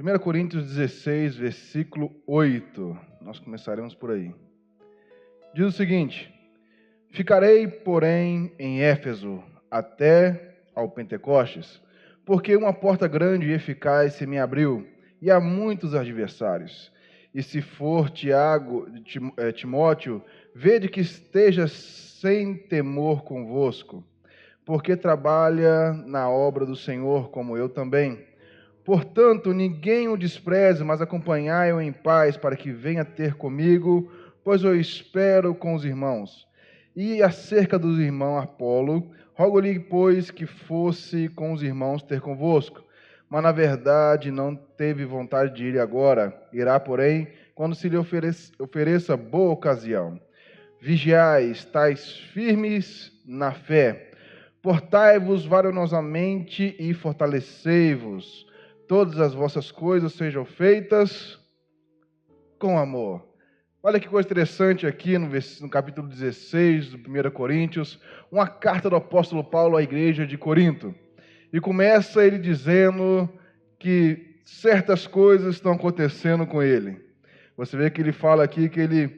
1 Coríntios 16, versículo 8. Nós começaremos por aí. Diz o seguinte: Ficarei, porém, em Éfeso até ao Pentecostes, porque uma porta grande e eficaz se me abriu, e há muitos adversários. E se for Timóteo, vede que esteja sem temor convosco, porque trabalha na obra do Senhor, como eu também. Portanto, ninguém o despreze, mas acompanhai-o em paz, para que venha ter comigo, pois eu espero com os irmãos. E acerca do irmão Apolo, rogo-lhe, pois, que fosse com os irmãos ter convosco. Mas, na verdade, não teve vontade de ir agora. Irá, porém, quando se lhe ofereça boa ocasião. Vigiai, estáis firmes na fé. Portai-vos varonosamente e fortalecei-vos. Todas as vossas coisas sejam feitas com amor. Olha que coisa interessante aqui no capítulo 16 do 1 Coríntios, uma carta do apóstolo Paulo à igreja de Corinto. E começa ele dizendo que certas coisas estão acontecendo com ele. Você vê que ele fala aqui que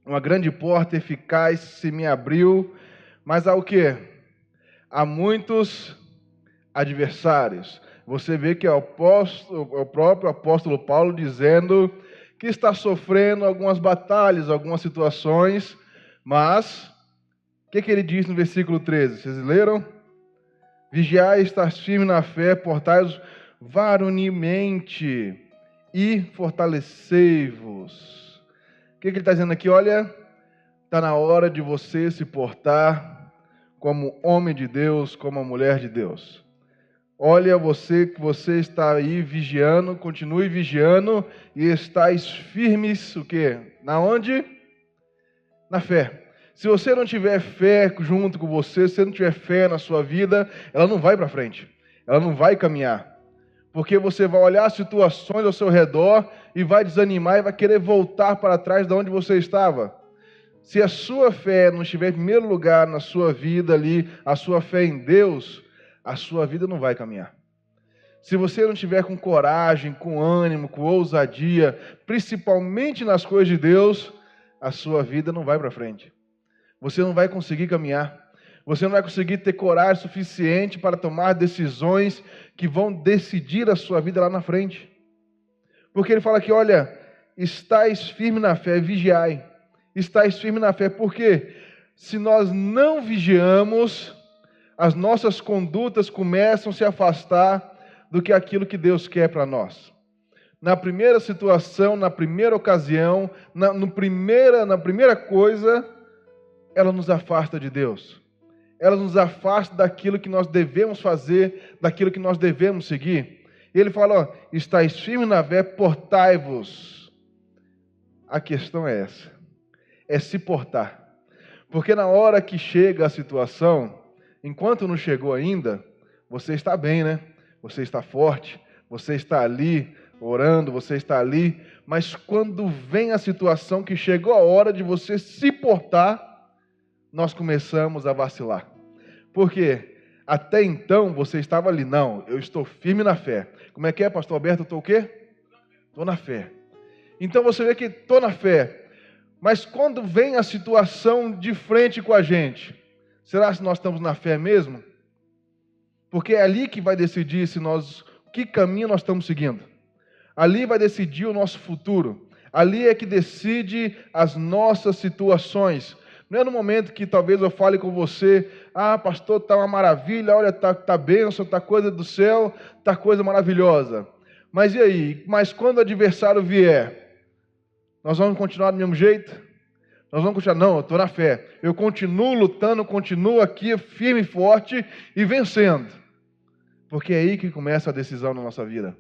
uma grande porta eficaz se me abriu, mas há o quê? Há muitos adversários. Você vê que é o próprio apóstolo Paulo dizendo que está sofrendo algumas batalhas, algumas situações, mas o que ele diz no versículo 13? Vocês leram? Vigiai, estáis firmes na fé, portai-vos varonilmente e fortalecei-vos. O que ele está dizendo aqui? Olha, está na hora de você se portar como homem de Deus, como a mulher de Deus. Olha você que você está aí vigiando, continue vigiando e estáis firmes, o quê? Na onde? Na fé. Se você não tiver fé junto com você, se você não tiver fé na sua vida, ela não vai para frente, ela não vai caminhar. Porque você vai olhar as situações ao seu redor e vai desanimar e vai querer voltar para trás de onde você estava. Se a sua fé não estiver em primeiro lugar na sua vida ali, a sua fé em Deus, a sua vida não vai caminhar. Se você não tiver com coragem, com ânimo, com ousadia, principalmente nas coisas de Deus, a sua vida não vai para frente. Você não vai conseguir caminhar. Você não vai conseguir ter coragem suficiente para tomar decisões que vão decidir a sua vida lá na frente. Porque ele fala aqui, olha, estáis firme na fé, vigiai. Estáis firme na fé, porque se nós não vigiamos, as nossas condutas começam a se afastar do que aquilo que Deus quer para nós. Na primeira situação, na primeira ocasião, na primeira coisa, ela nos afasta de Deus. Ela nos afasta daquilo que nós devemos fazer, daquilo que nós devemos seguir. E ele fala, ó, estáis firmes na fé, portai-vos. A questão é essa, é se portar. Porque na hora que chega a situação, enquanto não chegou ainda, você está bem, né? Você está forte, você está ali orando, você está ali, mas quando vem a situação que chegou a hora de você se portar, nós começamos a vacilar. Por quê? Até então você estava ali, não, eu estou firme na fé. Como é que é, pastor Alberto? Eu estou o quê? Estou na fé. Então você vê que estou na fé, mas quando vem a situação de frente com a gente, será que nós estamos na fé mesmo? Porque é ali que vai decidir que caminho nós estamos seguindo. Ali vai decidir o nosso futuro. Ali é que decide as nossas situações. Não é no momento que talvez eu fale com você, pastor, está uma maravilha, olha, está bênção, está coisa do céu, está coisa maravilhosa. Mas e aí? Mas quando o adversário vier, nós vamos continuar do mesmo jeito? Nós vamos continuar? Não, eu estou na fé. Eu continuo lutando, continuo aqui firme e forte e vencendo. Porque é aí que começa a decisão na nossa vida.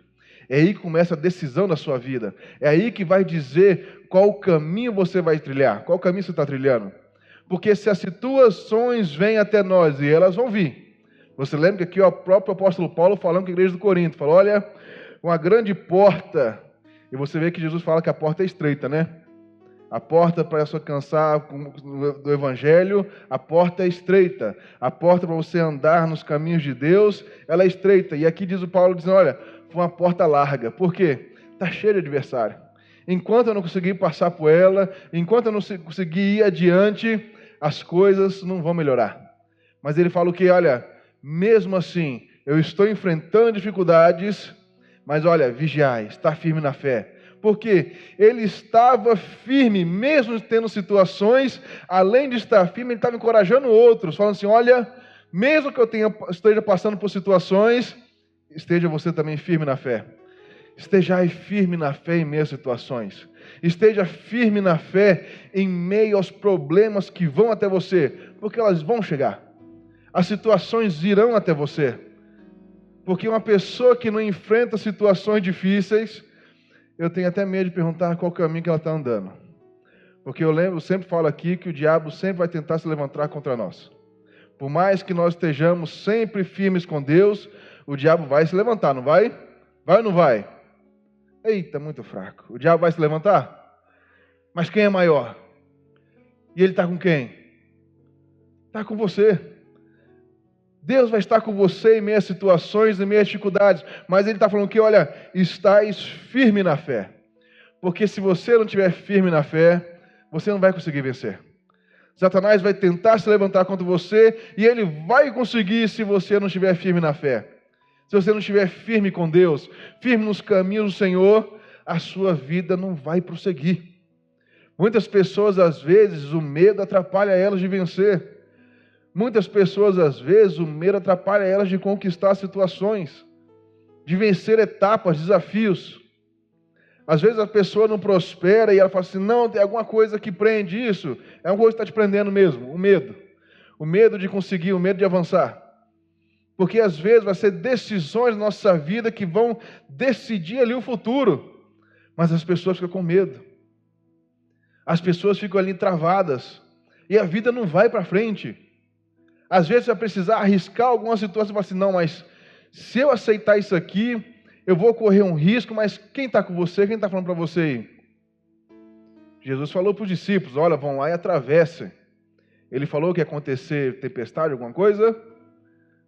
É aí que começa a decisão da sua vida. É aí que vai dizer qual caminho você vai trilhar. Qual caminho você está trilhando. Porque se as situações vêm até nós, e elas vão vir. Você lembra que aqui o próprio apóstolo Paulo falando com a igreja do Corinto. Falou, olha, uma grande porta. E você vê que Jesus fala que a porta é estreita, né? A porta para se alcançar do Evangelho, a porta é estreita. A porta para você andar nos caminhos de Deus, ela é estreita. E aqui diz o Paulo, dizendo, olha, foi uma porta larga. Por quê? Está cheio de adversário. Enquanto eu não conseguir passar por ela, enquanto eu não conseguir ir adiante, as coisas não vão melhorar. Mas ele fala o que? Olha, mesmo assim, eu estou enfrentando dificuldades, mas olha, vigiai, está firme na fé. Porque ele estava firme, mesmo tendo situações, além de estar firme, ele estava encorajando outros, falando assim, olha, mesmo que eu esteja passando por situações, esteja você também firme na fé. Esteja aí firme na fé em meio às situações. Esteja firme na fé em meio aos problemas que vão até você, porque elas vão chegar. As situações virão até você. Porque uma pessoa que não enfrenta situações difíceis, eu tenho até medo de perguntar qual caminho que ela está andando. Porque eu sempre falo aqui que o diabo sempre vai tentar se levantar contra nós. Por mais que nós estejamos sempre firmes com Deus, o diabo vai se levantar, não vai? Vai ou não vai? Eita, muito fraco. O diabo vai se levantar? Mas quem é maior? E ele está com quem? Está com você. Deus vai estar com você em meio às situações, em meio às dificuldades. Mas ele está falando que, olha, estáis firme na fé. Porque se você não estiver firme na fé, você não vai conseguir vencer. Satanás vai tentar se levantar contra você e ele vai conseguir se você não estiver firme na fé. Se você não estiver firme com Deus, firme nos caminhos do Senhor, a sua vida não vai prosseguir. Muitas pessoas, às vezes, o medo atrapalha elas de vencer. Muitas pessoas, às vezes, o medo atrapalha elas de conquistar situações, de vencer etapas, desafios. Às vezes a pessoa não prospera e ela fala assim, não, tem alguma coisa que prende isso. É uma coisa que está te prendendo mesmo, o medo. O medo de conseguir, o medo de avançar. Porque às vezes vai ser decisões na nossa vida que vão decidir ali o futuro. Mas as pessoas ficam com medo. As pessoas ficam ali travadas. E a vida não vai para frente. Às vezes você vai precisar arriscar alguma situação e falar assim, não, mas se eu aceitar isso aqui, eu vou correr um risco, mas quem está com você? Quem está falando para você aí? Jesus falou para os discípulos, olha, vão lá e atravessem. Ele falou que ia acontecer tempestade, alguma coisa?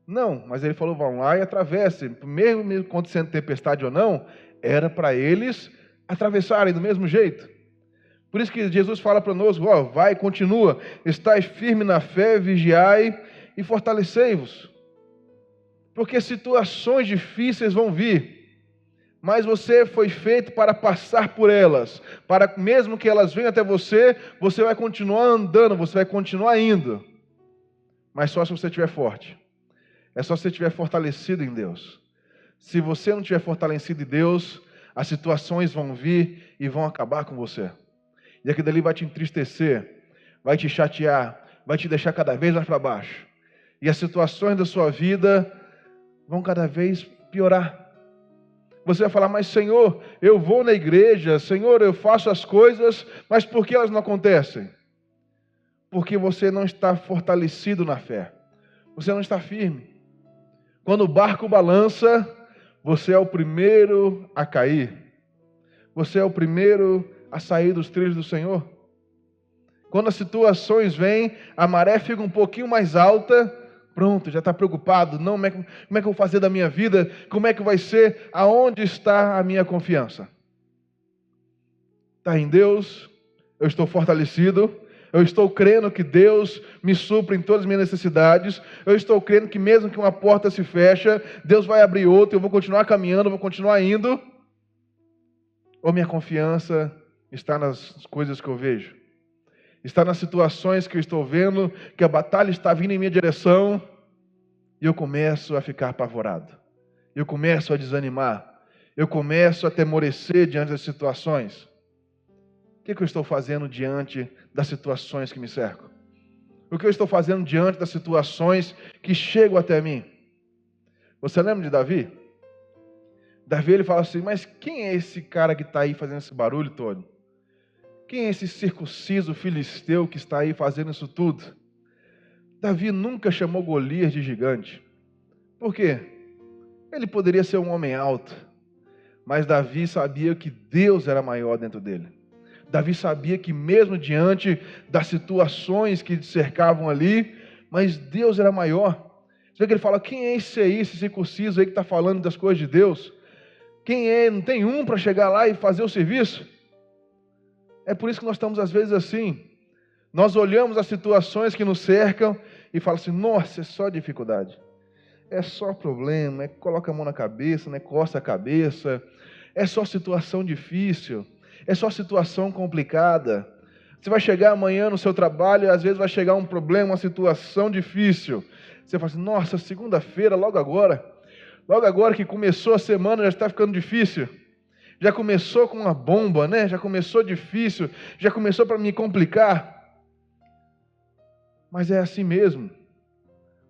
Não, mas ele falou, vão lá e atravessem. Mesmo acontecendo tempestade ou não, era para eles atravessarem do mesmo jeito. Por isso que Jesus fala para nós, ó, vai, continua, estai firme na fé, vigiai e fortalecei-vos. Porque situações difíceis vão vir, mas você foi feito para passar por elas, para mesmo que elas venham até você, você vai continuar andando, você vai continuar indo, mas só se você estiver forte. É só se você estiver fortalecido em Deus. Se você não estiver fortalecido em Deus, as situações vão vir e vão acabar com você. E aquilo dali vai te entristecer, vai te chatear, vai te deixar cada vez mais para baixo. E as situações da sua vida vão cada vez piorar. Você vai falar, mas Senhor, eu vou na igreja, Senhor, eu faço as coisas, mas por que elas não acontecem? Porque você não está fortalecido na fé. Você não está firme. Quando o barco balança, você é o primeiro a cair. Você é o primeiro a sair dos trilhos do Senhor. Quando as situações vêm, a maré fica um pouquinho mais alta, pronto, já está preocupado. Não, como é que eu vou fazer da minha vida? Como é que vai ser? Aonde está a minha confiança? Está em Deus, eu estou fortalecido, eu estou crendo que Deus me supre em todas as minhas necessidades, eu estou crendo que mesmo que uma porta se feche, Deus vai abrir outra, eu vou continuar caminhando, eu vou continuar indo. Ou minha confiança está nas coisas que eu vejo? Está nas situações que eu estou vendo, que a batalha está vindo em minha direção, e eu começo a ficar apavorado. Eu começo a desanimar. Eu começo a atemorecer diante das situações. O que eu estou fazendo diante das situações que me cercam? O que eu estou fazendo diante das situações que chegam até mim? Você lembra de Davi? Davi, ele fala assim, mas quem é esse cara que está aí fazendo esse barulho todo? Quem é esse circunciso filisteu que está aí fazendo isso tudo? Davi nunca chamou Golias de gigante. Por quê? Ele poderia ser um homem alto, mas Davi sabia que Deus era maior dentro dele. Davi sabia que mesmo diante das situações que cercavam ali, mas Deus era maior. Você vê que ele fala, quem é esse aí, esse circunciso aí que está falando das coisas de Deus? Quem é? Não tem um para chegar lá e fazer o serviço? É por isso que nós estamos às vezes assim. Nós olhamos as situações que nos cercam e falamos assim, nossa, é só dificuldade. É só problema, coloca a mão na cabeça, coça a cabeça. É só situação difícil. É só situação complicada. Você vai chegar amanhã no seu trabalho e às vezes vai chegar um problema, uma situação difícil. Você fala assim, nossa, segunda-feira, logo agora que começou a semana já está ficando difícil. Já começou com uma bomba, né? Já começou difícil, já começou para me complicar. Mas é assim mesmo.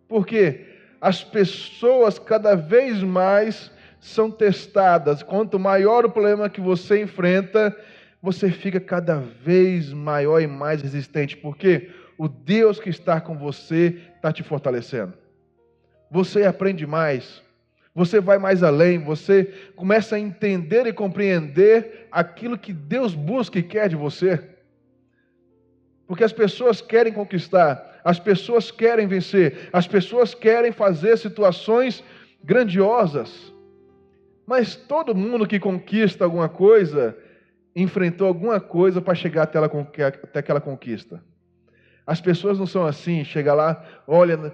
Porque as pessoas cada vez mais são testadas. Quanto maior o problema que você enfrenta, você fica cada vez maior e mais resistente. Porque o Deus que está com você está te fortalecendo. Você aprende mais. Você vai mais além, você começa a entender e compreender aquilo que Deus busca e quer de você. Porque as pessoas querem conquistar, as pessoas querem vencer, as pessoas querem fazer situações grandiosas. Mas todo mundo que conquista alguma coisa, enfrentou alguma coisa para chegar até aquela conquista. As pessoas não são assim, chega lá, olha,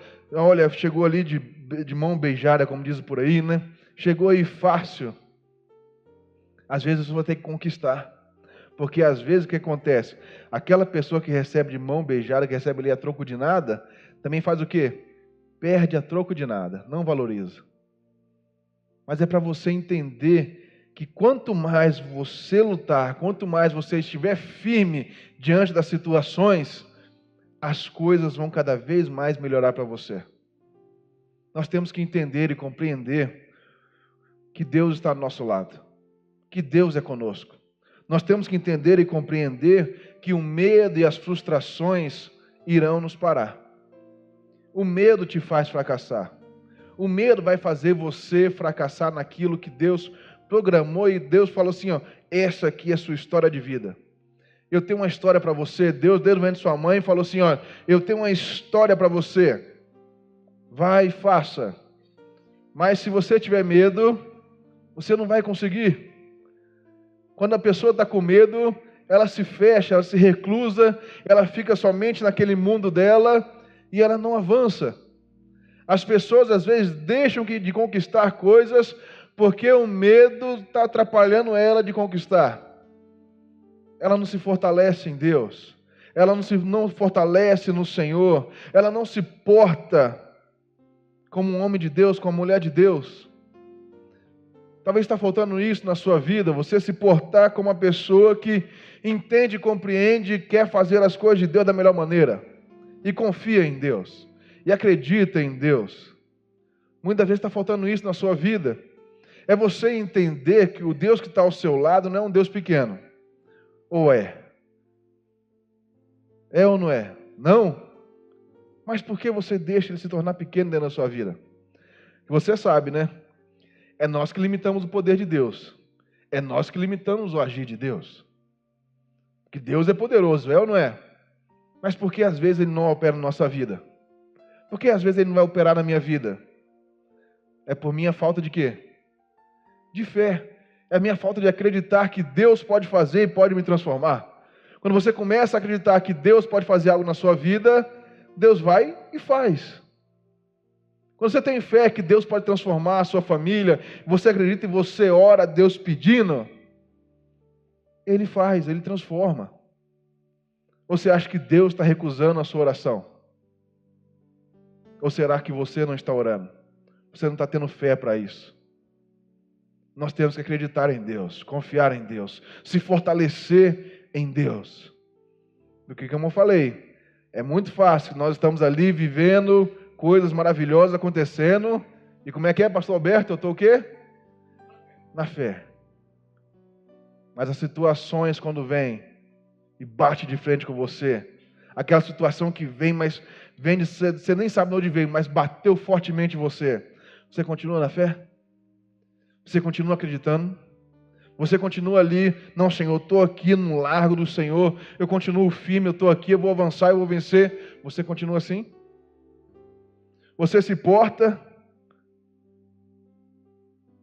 chegou ali de mão beijada, como diz por aí, né? Chegou aí fácil. Às vezes você vai ter que conquistar. Porque às vezes o que acontece? Aquela pessoa que recebe de mão beijada, que recebe ali a troco de nada, também faz o quê? Perde a troco de nada, não valoriza. Mas é para você entender que quanto mais você lutar, quanto mais você estiver firme diante das situações, as coisas vão cada vez mais melhorar para você. Nós temos que entender e compreender que Deus está do nosso lado, que Deus é conosco. Nós temos que entender e compreender que o medo e as frustrações irão nos parar. O medo te faz fracassar. O medo vai fazer você fracassar naquilo que Deus programou e Deus falou assim, ó, essa aqui é a sua história de vida. Eu tenho uma história para você. Deus, desde o ventre de sua mãe, falou assim, ó, eu tenho uma história para você. Vai e faça. Mas se você tiver medo, você não vai conseguir. Quando a pessoa está com medo, ela se fecha, ela se reclusa, ela fica somente naquele mundo dela e ela não avança. As pessoas às vezes deixam de conquistar coisas porque o medo está atrapalhando ela de conquistar. Ela não se fortalece em Deus, ela não fortalece no Senhor, ela não se porta como um homem de Deus, como uma mulher de Deus. Talvez está faltando isso na sua vida, você se portar como uma pessoa que entende, compreende e quer fazer as coisas de Deus da melhor maneira. E confia em Deus. E acredita em Deus. Muitas vezes está faltando isso na sua vida. É você entender que o Deus que está ao seu lado não é um Deus pequeno. Ou é? É ou não é? Não? Mas por que você deixa ele se tornar pequeno dentro da sua vida? Você sabe, né? É nós que limitamos o poder de Deus. É nós que limitamos o agir de Deus. Porque Deus é poderoso, é ou não é? Mas por que às vezes Ele não opera na nossa vida? Por que às vezes Ele não vai operar na minha vida? É por minha falta de quê? De fé. É a minha falta de acreditar que Deus pode fazer e pode me transformar. Quando você começa a acreditar que Deus pode fazer algo na sua vida, Deus vai e faz. Quando você tem fé que Deus pode transformar a sua família, você acredita e você ora a Deus pedindo, Ele faz, Ele transforma. Ou você acha que Deus está recusando a sua oração? Ou será que você não está orando? Você não está tendo fé para isso? Nós temos que acreditar em Deus, confiar em Deus, se fortalecer em Deus. Porque, como eu falei, é muito fácil, nós estamos ali vivendo coisas maravilhosas acontecendo, e como é que é, pastor Alberto? Eu estou o quê? Na fé. Mas as situações quando vêm e bate de frente com você, aquela situação que vem, mas vem de você nem sabe de onde veio, mas bateu fortemente em você, você continua na fé? Você continua acreditando? Você continua ali, não, Senhor, eu estou aqui no largo do Senhor, eu continuo firme, eu estou aqui, eu vou avançar, eu vou vencer. Você continua assim? Você se porta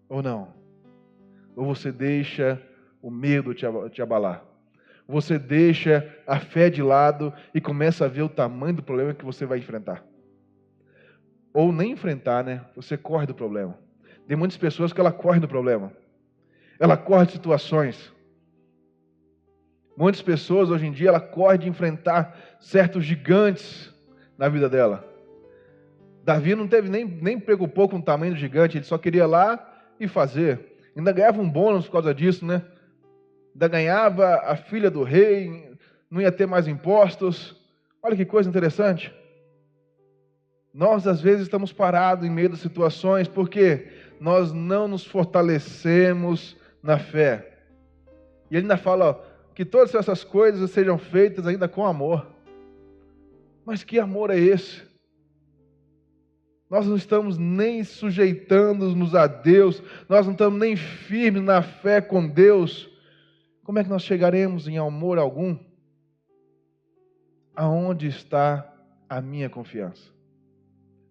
ou não? ou você deixa o medo te abalar? Você deixa a fé de lado e começa a ver o tamanho do problema que você vai enfrentar. Ou nem enfrentar, né? Você corre do problema. Tem muitas pessoas que ela corre do problema. Ela corre de situações. Muitas pessoas hoje em dia ela corre de enfrentar certos gigantes na vida dela. Davi não teve nem preocupou com o tamanho do gigante, ele só queria ir lá e fazer. Ainda ganhava um bônus por causa disso, né? Ainda ganhava a filha do rei, não ia ter mais impostos. Olha que coisa interessante. Nós, às vezes, estamos parados em meio das situações porque nós não nos fortalecemos na fé. E ele ainda fala, ó, que todas essas coisas sejam feitas ainda com amor. Mas que amor é esse? Nós não estamos nem sujeitando-nos a Deus, nós não estamos nem firmes na fé com Deus. Como é que nós chegaremos em amor algum? Aonde está a minha confiança?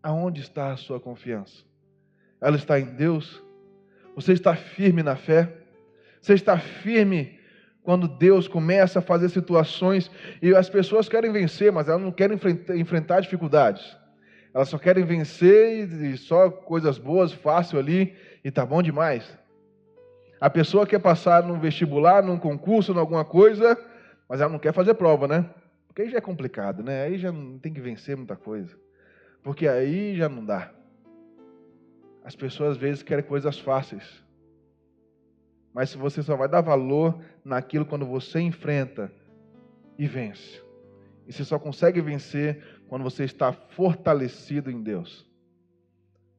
Aonde está a sua confiança? Ela está em Deus? Você está firme na fé? Você está firme quando Deus começa a fazer situações e as pessoas querem vencer, mas elas não querem enfrentar dificuldades. Elas só querem vencer e só coisas boas, fácil ali, e tá bom demais. A pessoa quer passar num vestibular, num concurso, em alguma coisa, mas ela não quer fazer prova, né? Porque aí já é complicado, né? Aí já não tem que vencer muita coisa. Porque aí já não dá. As pessoas às vezes querem coisas fáceis. Mas se você só vai dar valor naquilo quando você enfrenta e vence. E você só consegue vencer quando você está fortalecido em Deus.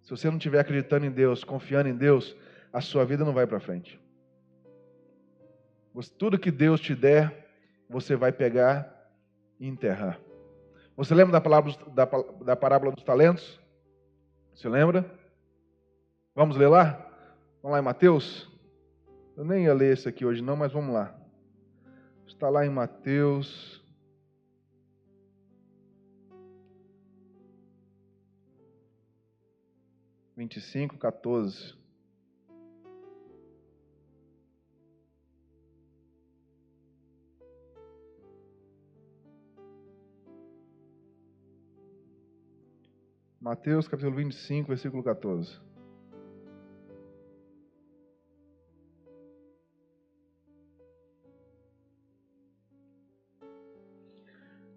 Se você não estiver acreditando em Deus, confiando em Deus, a sua vida não vai para frente. Tudo que Deus te der, você vai pegar e enterrar. Você lembra da parábola dos talentos? Você lembra? Vamos ler lá? Vamos lá em Mateus? Eu nem ia ler esse aqui hoje não, mas vamos lá. Está lá em Mateus 25:14. Mateus capítulo 25, versículo 14.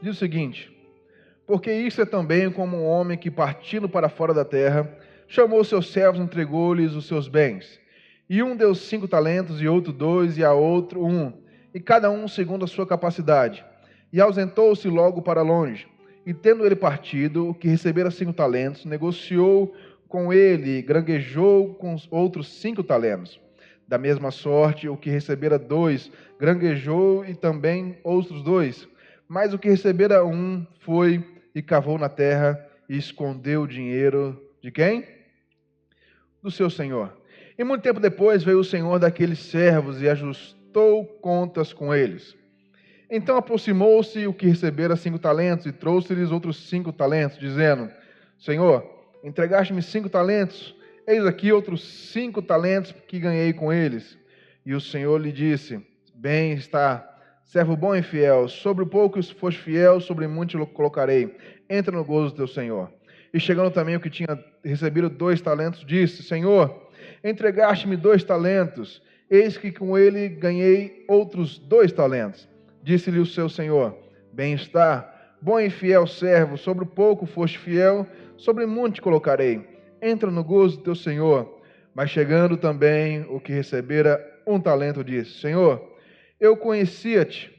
Diz o seguinte: porque isso é também como um homem que, partindo para fora da terra, chamou seus servos e entregou-lhes os seus bens. E um deu 5 talentos, e outro 2, e a outro 1, e cada um segundo a sua capacidade. E ausentou-se logo para longe. E tendo ele partido, o que recebera 5 talentos, negociou com ele, e granguejou com os outros 5 talentos. Da mesma sorte, o que recebera 2, granguejou e também outros 2. Mas o que recebera 1 foi e cavou na terra e escondeu o dinheiro de quem? Do seu senhor. E muito tempo depois veio o senhor daqueles servos e ajustou contas com eles. Então aproximou-se o que recebera 5 talentos e trouxe-lhes outros 5 talentos, dizendo: Senhor, entregaste-me 5 talentos, eis aqui outros 5 talentos que ganhei com eles. E o Senhor lhe disse: Bem está, servo bom e fiel, sobre o pouco foste fiel, sobre muito o colocarei. Entra no gozo do teu Senhor. E chegando também o que tinha recebido 2 talentos, disse: Senhor, entregaste-me 2 talentos, eis que com ele ganhei outros 2 talentos. Disse-lhe o seu senhor: Bem está, bom e fiel servo, sobre o pouco foste fiel, sobre muito te colocarei. Entra no gozo do teu senhor. Mas chegando também o que recebera 1 talento, disse: Senhor, eu conhecia-te,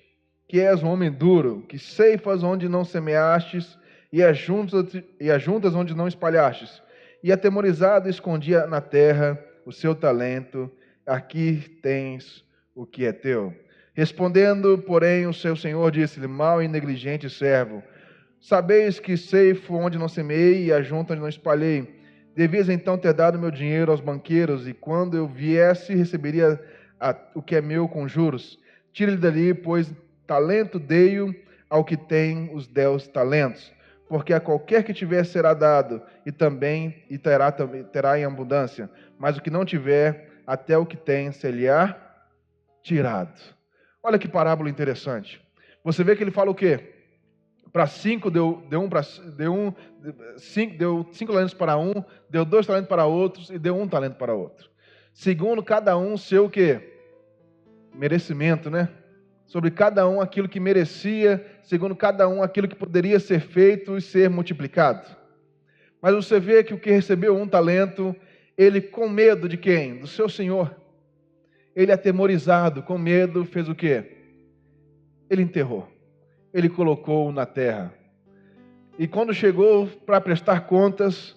que és um homem duro, que ceifas onde não semeastes, e ajuntas onde não espalhastes. E atemorizado escondia na terra o seu talento. Aqui tens o que é teu. Respondendo, porém, o seu senhor disse-lhe: Mau e negligente servo, sabeis que ceifo onde não semeei e ajunto onde não espalhei. Devias então ter dado meu dinheiro aos banqueiros, e quando eu viesse, receberia o que é meu com juros. Tire-lhe dali, pois talento dei-o ao que tem os 10 talentos. Porque a qualquer que tiver será dado, e terá em abundância. Mas o que não tiver, até o que tem se lhe há tirado. Olha que parábola interessante. Você vê que ele fala o quê? Para 5 deu 5 talentos para um, deu 2 talentos para outros e deu 1 talento para outro. Segundo cada um seu o quê? Merecimento, né? Sobre cada um aquilo que merecia, segundo cada um aquilo que poderia ser feito e ser multiplicado. Mas você vê que o que recebeu 1 talento, ele com medo de quem? Do seu senhor. Ele atemorizado, com medo, fez o quê? Ele enterrou. Ele colocou na terra. E quando chegou para prestar contas,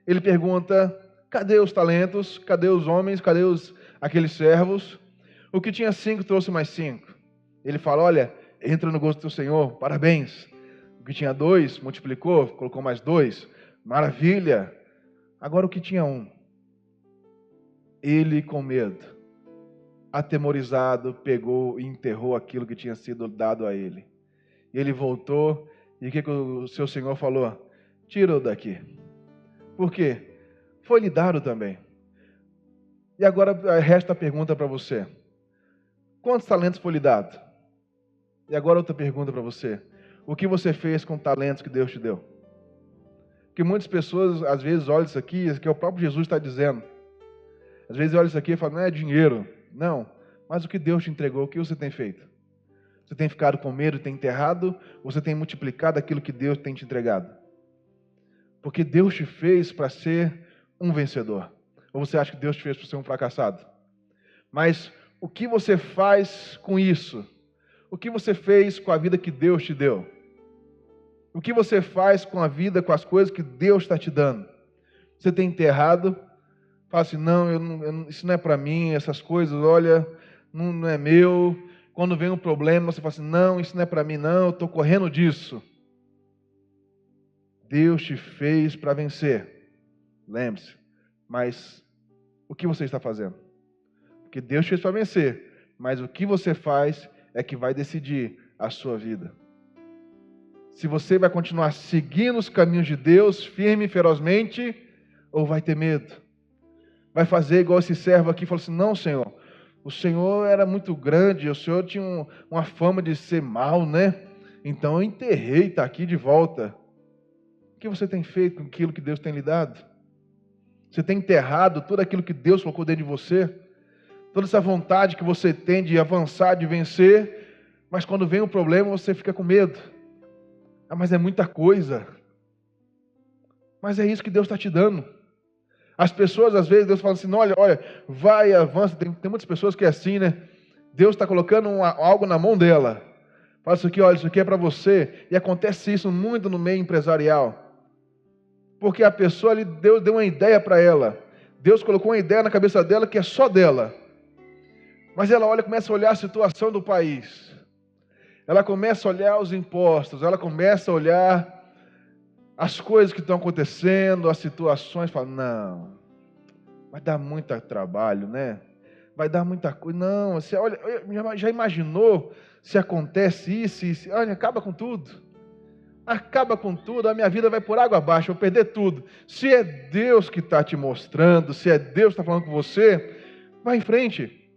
ele pergunta, cadê os talentos? Cadê os homens? Cadê aqueles servos? O que tinha 5 trouxe mais 5. Ele fala, olha, entra no gosto do teu Senhor, parabéns. O que tinha 2, multiplicou, colocou mais 2. Maravilha. Agora o que tinha 1, ele com medo, atemorizado, pegou e enterrou aquilo que tinha sido dado a ele. E ele voltou, e o que o seu senhor falou? Tira-o daqui. Por quê? Foi lhe dado também. E agora resta a pergunta para você. Quantos talentos foi lhe dado? E agora outra pergunta para você. O que você fez com talentos que Deus te deu? Porque muitas pessoas, às vezes, olham isso aqui, que o próprio Jesus está dizendo. Às vezes olham isso aqui e falam, não é dinheiro. Não, mas o que Deus te entregou, o que você tem feito? Você tem ficado com medo, tem enterrado, ou você tem multiplicado aquilo que Deus tem te entregado? Porque Deus te fez para ser um vencedor. Ou você acha que Deus te fez para ser um fracassado? Mas o que você faz com isso? O que você fez com a vida que Deus te deu? O que você faz com a vida, com as coisas que Deus está te dando? Você tem enterrado? Fala assim, não, isso não é para mim, essas coisas, olha, não é meu. Quando vem um problema, você fala assim, não, isso não é para mim não, eu estou correndo disso. Deus te fez para vencer. Lembre-se, mas o que você está fazendo? Porque Deus te fez para vencer, mas o que você faz é que vai decidir a sua vida. Se você vai continuar seguindo os caminhos de Deus, firme e ferozmente, ou vai ter medo? Vai fazer igual esse servo aqui, falou assim, não, Senhor, o Senhor era muito grande, o Senhor tinha uma fama de ser mau, né? Então eu enterrei, está aqui de volta. O que você tem feito com aquilo que Deus tem lhe dado? Você tem enterrado tudo aquilo que Deus colocou dentro de você? Toda essa vontade que você tem de avançar, de vencer, mas quando vem um problema você fica com medo. Ah, mas é muita coisa. Mas é isso que Deus está te dando. As pessoas, às vezes, Deus fala assim, olha, vai, avança. Tem muitas pessoas que é assim, né? Deus está colocando algo na mão dela. Fala isso aqui, olha, isso aqui é para você. E acontece isso muito no meio empresarial. Porque a pessoa ali, Deus deu uma ideia para ela. Deus colocou uma ideia na cabeça dela que é só dela. Mas ela olha, começa a olhar a situação do país. Ela começa a olhar os impostos. Ela começa a olhar as coisas que estão acontecendo, as situações, fala, não, vai dar muito trabalho, né? Vai dar muita coisa. Não, você olha, já imaginou se acontece isso? Olha, acaba com tudo. Acaba com tudo, a minha vida vai por água abaixo, eu vou perder tudo. Se é Deus que está te mostrando, se é Deus que está falando com você, vai em frente.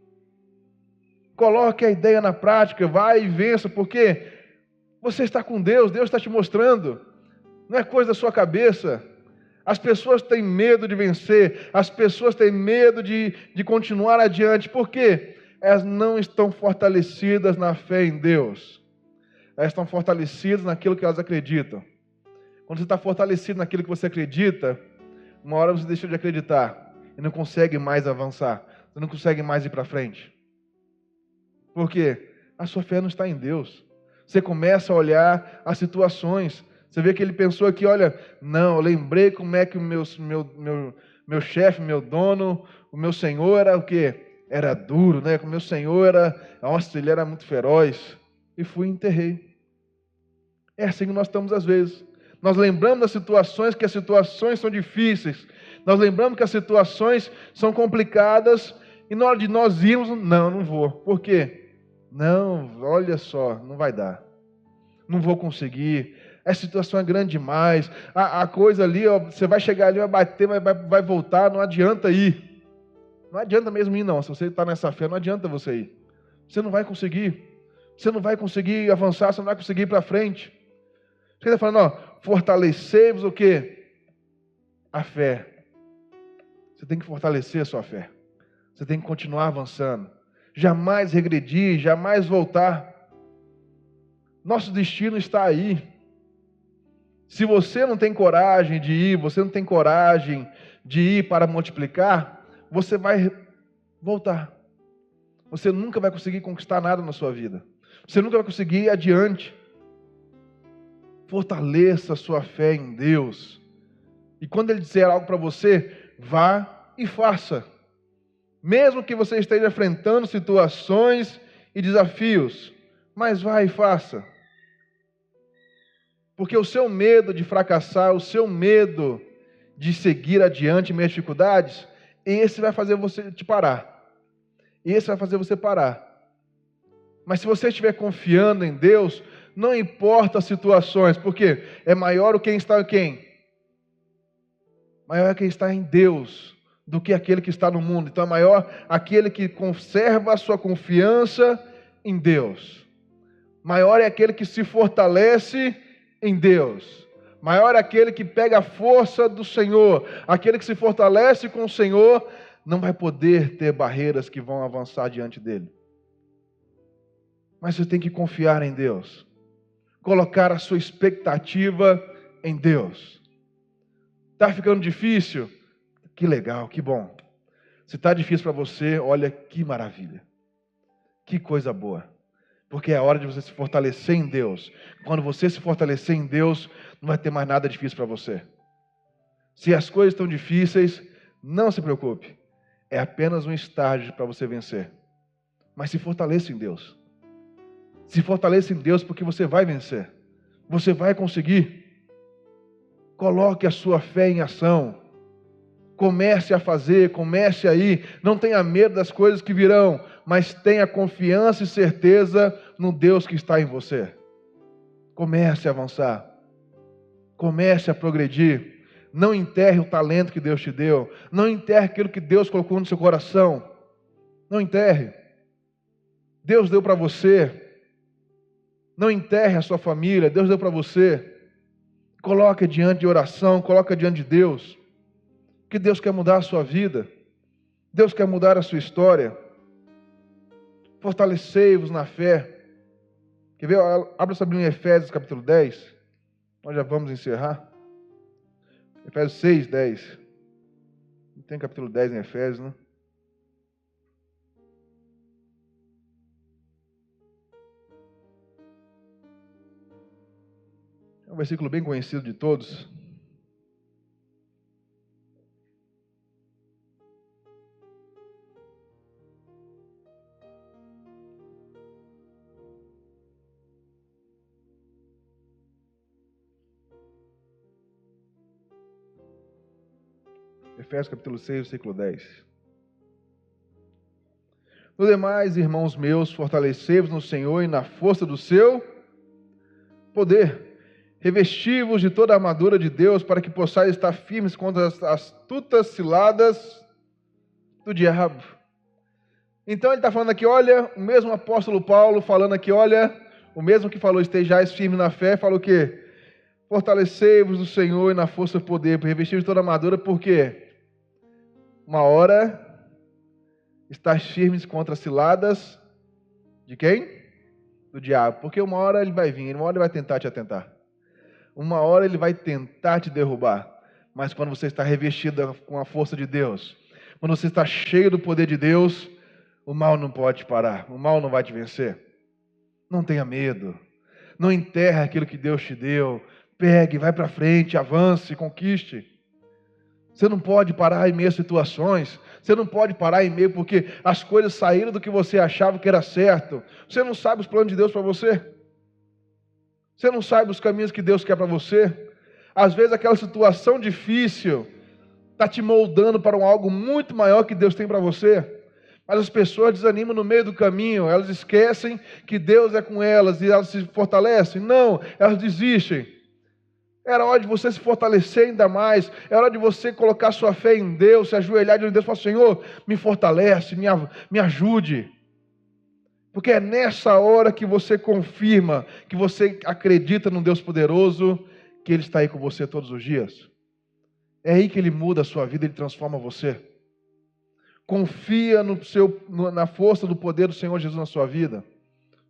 Coloque a ideia na prática, vai e vença, porque você está com Deus, Deus está te mostrando. Não é coisa da sua cabeça. As pessoas têm medo de vencer. As pessoas têm medo de continuar adiante. Por quê? Elas não estão fortalecidas na fé em Deus. Elas estão fortalecidas naquilo que elas acreditam. Quando você está fortalecido naquilo que você acredita, uma hora você deixa de acreditar e não consegue mais avançar. Você não consegue mais ir para frente. Por quê? A sua fé não está em Deus. Você começa a olhar as situações. Você vê que ele pensou aqui, olha, não, eu lembrei como é que o meu chefe, meu dono, o meu senhor era o quê? Era duro, né? O meu senhor nossa, ele era muito feroz. E fui e enterrei. É assim que nós estamos às vezes. Nós lembramos das situações, que as situações são difíceis. Nós lembramos que as situações são complicadas. E na hora de nós irmos, não vou. Por quê? Não, olha só, não vai dar. Não vou conseguir. A situação é grande demais. A coisa ali, ó, você vai chegar ali, vai bater, vai voltar, não adianta ir. Não adianta mesmo ir, não. Se você está nessa fé, não adianta você ir. Você não vai conseguir. Você não vai conseguir avançar, você não vai conseguir ir para frente. Você está falando, ó, fortalecei-vos o quê? A fé. Você tem que fortalecer a sua fé. Você tem que continuar avançando. Jamais regredir, jamais voltar. Nosso destino está aí. Se você não tem coragem de ir, você não tem coragem de ir para multiplicar, você vai voltar. Você nunca vai conseguir conquistar nada na sua vida. Você nunca vai conseguir ir adiante. Fortaleça a sua fé em Deus. E quando Ele disser algo para você, vá e faça. Mesmo que você esteja enfrentando situações e desafios, mas vá e faça. Porque o seu medo de fracassar, o seu medo de seguir adiante em meio às dificuldades, esse vai fazer você te parar. Esse vai fazer você parar. Mas se você estiver confiando em Deus, não importa as situações, porque é maior o quem está em quem? Maior é quem está em Deus do que aquele que está no mundo. Então é maior aquele que conserva a sua confiança em Deus. Maior é aquele que se fortalece em Deus. Maior é aquele que pega a força do Senhor. Aquele que se fortalece com o Senhor não vai poder ter barreiras que vão avançar diante dele. Mas você tem que confiar em Deus. Colocar a sua expectativa em Deus. Está ficando difícil? Que legal, que bom. Se está difícil para você, olha que maravilha. Que coisa boa. Porque é a hora de você se fortalecer em Deus. Quando você se fortalecer em Deus, não vai ter mais nada difícil para você. Se as coisas estão difíceis, não se preocupe. É apenas um estágio para você vencer. Mas se fortaleça em Deus. Se fortaleça em Deus porque você vai vencer. Você vai conseguir. Coloque a sua fé em ação. Comece a fazer, comece a ir. Não tenha medo das coisas que virão, mas tenha confiança e certeza no Deus que está em você. Comece a avançar. Comece a progredir. Não enterre o talento que Deus te deu. Não enterre aquilo que Deus colocou no seu coração. Não enterre. Deus deu para você. Não enterre a sua família. Deus deu para você. Coloque diante de oração. Coloque diante de Deus. Que Deus quer mudar a sua vida. Deus quer mudar a sua história. Fortalecei-vos na fé. Quer ver? Abra essa Bíblia em Efésios capítulo 10. Nós já vamos encerrar. Efésios 6, 10. Não tem capítulo 10 em Efésios, né? É um versículo bem conhecido de todos. Efésios capítulo 6, versículo 10. No demais, irmãos meus, fortalecei-vos no Senhor e na força do seu poder. Revesti-vos de toda a armadura de Deus para que possais estar firmes contra as astutas ciladas do diabo. Então ele está falando aqui, olha, o mesmo apóstolo Paulo falando aqui, olha, o mesmo que falou, estejais firmes na fé, falou o quê? Fortalecei-vos no Senhor e na força do poder, revesti-vos de toda a armadura, por quê? Uma hora estás firmes contra as ciladas de quem? Do diabo. Porque uma hora ele vai vir, uma hora ele vai tentar te atentar. Uma hora ele vai tentar te derrubar. Mas quando você está revestido com a força de Deus, quando você está cheio do poder de Deus, o mal não pode te parar, o mal não vai te vencer. Não tenha medo. Não enterre aquilo que Deus te deu. Pegue, vai para frente, avance, conquiste. Você não pode parar em meio a situações. Você não pode parar em meio porque as coisas saíram do que você achava que era certo. Você não sabe os planos de Deus para você. Você não sabe os caminhos que Deus quer para você. Às vezes aquela situação difícil está te moldando para algo muito maior que Deus tem para você. Mas as pessoas desanimam no meio do caminho. Elas esquecem que Deus é com elas e elas se fortalecem. Não, elas desistem. Era hora de você se fortalecer ainda mais. É hora de você colocar sua fé em Deus, se ajoelhar diante de Deus e falar: Senhor, me fortalece, me ajude. Porque é nessa hora que você confirma, que você acredita num Deus poderoso, que Ele está aí com você todos os dias. É aí que Ele muda a sua vida, Ele transforma você. Confia na força do poder do Senhor Jesus na sua vida.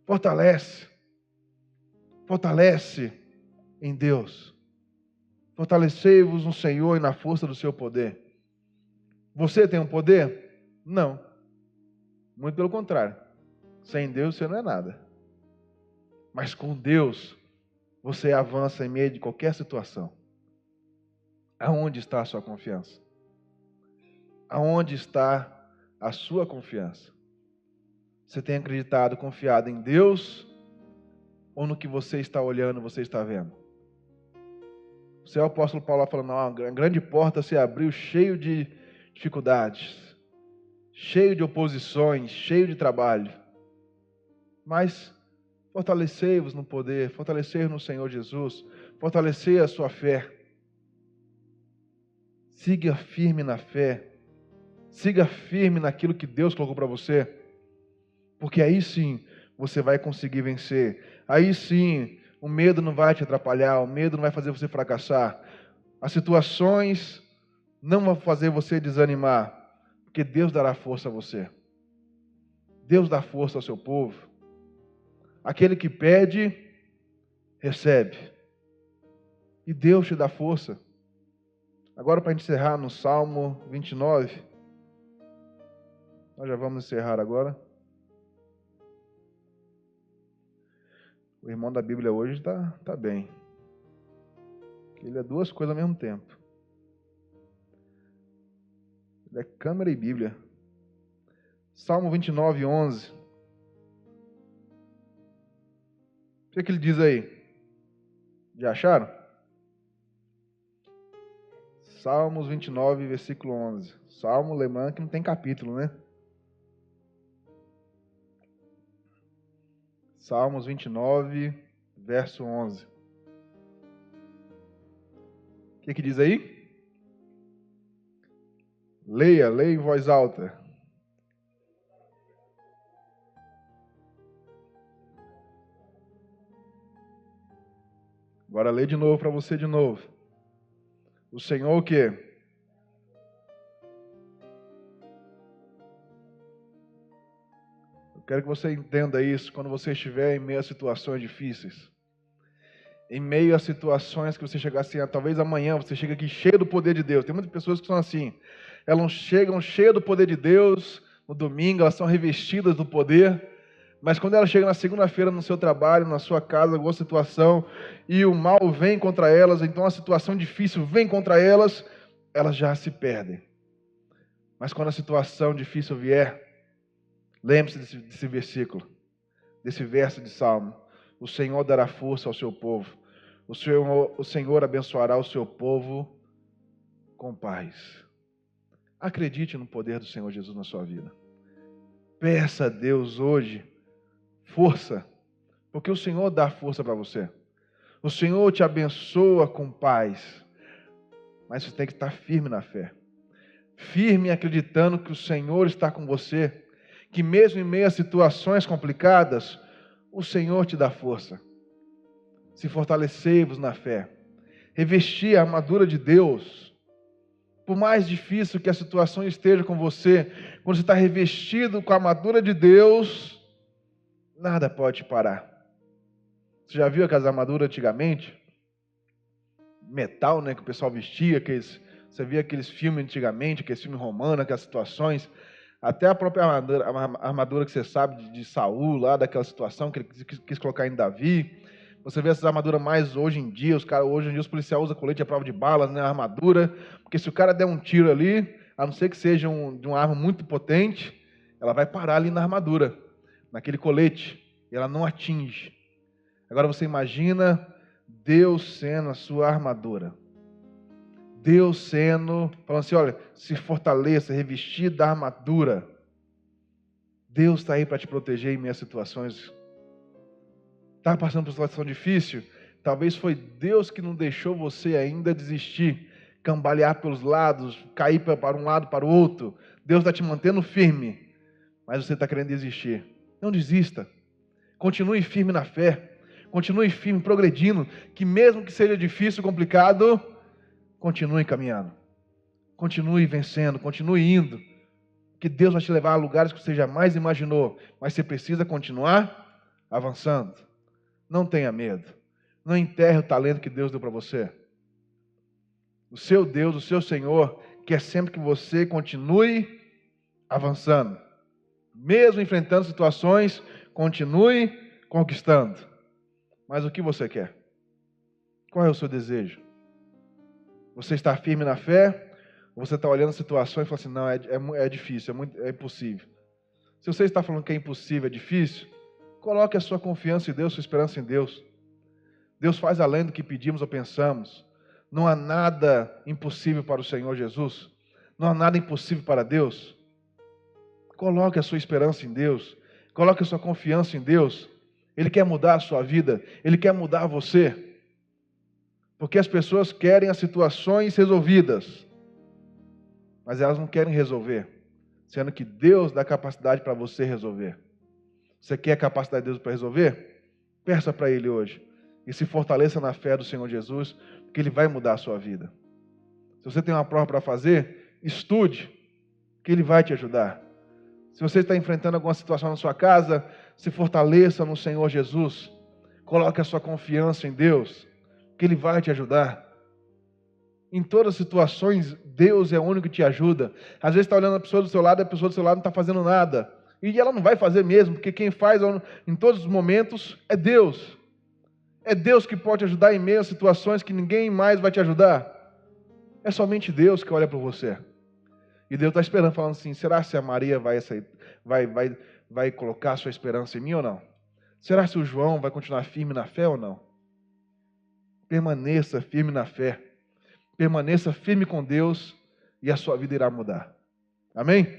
Fortalece em Deus. Fortalecei-vos no Senhor e na força do seu poder. Você tem um poder? Não. Muito pelo contrário. Sem Deus você não é nada. Mas com Deus, você avança em meio de qualquer situação. Aonde está a sua confiança? Aonde está a sua confiança? Você tem acreditado, confiado em Deus, ou no que você está olhando, você está vendo? O apóstolo Paulo falando: não, a grande porta se abriu, cheio de dificuldades, cheio de oposições, cheio de trabalho. Mas fortalecei-vos no poder, fortalecei-vos no Senhor Jesus, fortalecei a sua fé. Siga firme na fé, siga firme naquilo que Deus colocou para você, porque aí sim você vai conseguir vencer. Aí sim o medo não vai te atrapalhar, o medo não vai fazer você fracassar. As situações não vão fazer você desanimar, porque Deus dará força a você. Deus dá força ao seu povo. Aquele que pede, recebe. E Deus te dá força. Agora, para encerrar no Salmo 29, nós já vamos encerrar agora. O irmão da Bíblia hoje está bem. Ele é duas coisas ao mesmo tempo. Ele é câmera e Bíblia. Salmo 29, 11. O que ele diz aí? Já acharam? Salmos 29, versículo 11. Salmo, lembrando que não tem capítulo, né? Salmos 29, verso 11. O que diz aí? Leia em voz alta. Agora lê de novo para você de novo. O Senhor o quê? Eu quero que você entenda isso quando você estiver em meio a situações difíceis. Em meio a situações que você chegar assim, talvez amanhã você chega aqui cheio do poder de Deus. Tem muitas pessoas que são assim. Elas chegam cheias do poder de Deus, no domingo elas são revestidas do poder. Mas quando elas chegam na segunda-feira no seu trabalho, na sua casa, alguma situação, e o mal vem contra elas, então a situação difícil vem contra elas, elas já se perdem. Mas quando a situação difícil vier, lembre-se desse versículo, desse verso de Salmo. O Senhor dará força ao seu povo. O Senhor abençoará o seu povo com paz. Acredite no poder do Senhor Jesus na sua vida. Peça a Deus hoje força, porque o Senhor dá força para você. O Senhor te abençoa com paz, mas você tem que estar firme na fé. Firme acreditando que o Senhor está com você, que mesmo em meio a situações complicadas, o Senhor te dá força. Se fortalecei-vos na fé. Revestir a armadura de Deus. Por mais difícil que a situação esteja com você, quando você está revestido com a armadura de Deus, nada pode te parar. Você já viu aquelas armaduras antigamente? Metal, né, que o pessoal vestia, você via aqueles filmes antigamente, aqueles filmes romanos, aquelas situações, até a própria armadura que você sabe de Saul, lá daquela situação que ele quis colocar em Davi. Você vê essas armaduras mais hoje em dia, hoje em dia os policiais usam colete à prova de balas, né, armadura, porque se o cara der um tiro ali, a não ser que seja de uma arma muito potente, ela vai parar ali na armadura, naquele colete, e ela não atinge. Agora você imagina Deus sendo a sua armadura. Deus falando assim, olha, se fortaleça, revestir da armadura. Deus está aí para te proteger em meio a situações. Está passando por uma situação difícil? Talvez foi Deus que não deixou você ainda desistir, cambalear pelos lados, cair para um lado, para o outro. Deus está te mantendo firme, mas você está querendo desistir. Não desista. Continue firme na fé. Continue firme, progredindo, que mesmo que seja difícil, complicado, continue caminhando. Continue vencendo, continue indo. Que Deus vai te levar a lugares que você jamais imaginou, mas você precisa continuar avançando. Não tenha medo. Não enterre o talento que Deus deu para você. O seu Deus, o seu Senhor, quer sempre que você continue avançando. Mesmo enfrentando situações, continue conquistando. Mas o que você quer? Qual é o seu desejo? Você está firme na fé? Ou você está olhando a situação e fala assim, não, é difícil, é impossível. Se você está falando que é impossível, é difícil, coloque a sua confiança em Deus, sua esperança em Deus. Deus faz além do que pedimos ou pensamos. Não há nada impossível para o Senhor Jesus. Não há nada impossível para Deus. Coloque a sua esperança em Deus. Coloque a sua confiança em Deus. Ele quer mudar a sua vida. Ele quer mudar você. Porque as pessoas querem as situações resolvidas, mas elas não querem resolver, sendo que Deus dá capacidade para você resolver. Você quer a capacidade de Deus para resolver? Peça para Ele hoje. E se fortaleça na fé do Senhor Jesus, porque Ele vai mudar a sua vida. Se você tem uma prova para fazer, estude, que Ele vai te ajudar. Se você está enfrentando alguma situação na sua casa, se fortaleça no Senhor Jesus. Coloque a sua confiança em Deus, que Ele vai te ajudar. Em todas as situações, Deus é o único que te ajuda. Às vezes está olhando a pessoa do seu lado e a pessoa do seu lado não está fazendo nada. E ela não vai fazer mesmo, porque quem faz em todos os momentos é Deus. É Deus que pode ajudar em meio a situações que ninguém mais vai te ajudar. É somente Deus que olha para você. E Deus está esperando, falando assim, será se a Maria vai colocar a sua esperança em mim ou não? Será se o João vai continuar firme na fé ou não? Permaneça firme na fé. Permaneça firme com Deus e a sua vida irá mudar. Amém?